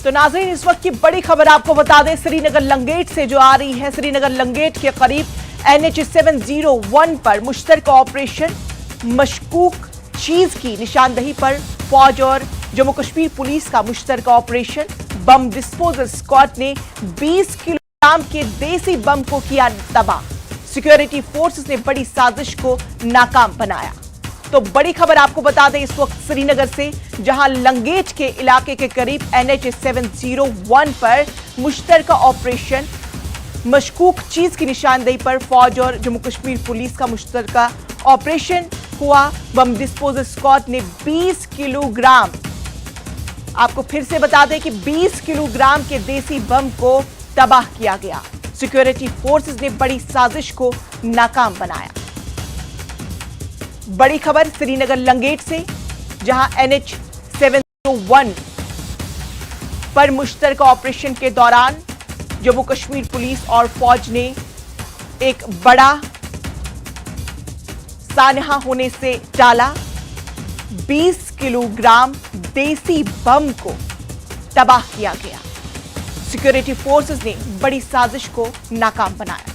तो नाज़रीन, इस वक्त की बड़ी खबर आपको बता दें, श्रीनगर लंगेट से जो आ रही है। श्रीनगर लंगेट के करीब NH 701 पर मुश्तरका ऑपरेशन मशकूक चीज की निशानदही पर फौज और जम्मू कश्मीर पुलिस का मुश्तरका ऑपरेशन बम डिस्पोजल स्क्वाड ने 20 किलोग्राम के देसी बम को किया तबाह। सिक्योरिटी फोर्सेस ने बड़ी साजिश को नाकाम बनाया। तो बड़ी खबर आपको बता दें इस वक्त श्रीनगर से, जहां लंगेट के इलाके के करीब NH 701 पर मुश्तरका ऑपरेशन मशकूक चीज की निशानदेही पर फौज और जम्मू कश्मीर पुलिस का मुश्तरका ऑपरेशन हुआ। बम डिस्पोजल स्क्वाड ने 20 किलोग्राम, आपको फिर से बता दें कि 20 किलोग्राम के देसी बम को तबाह किया गया। सिक्योरिटी फोर्सेस ने बड़ी साजिश को नाकाम बनाया। बड़ी खबर श्रीनगर लंगेट से, जहां NH 701 पर मुश्तरका ऑपरेशन के दौरान जम्मू कश्मीर पुलिस और फौज ने एक बड़ा सानहा होने से टाला। 20 किलोग्राम देसी बम को तबाह किया गया। सिक्योरिटी फोर्सेस ने बड़ी साजिश को नाकाम बनाया।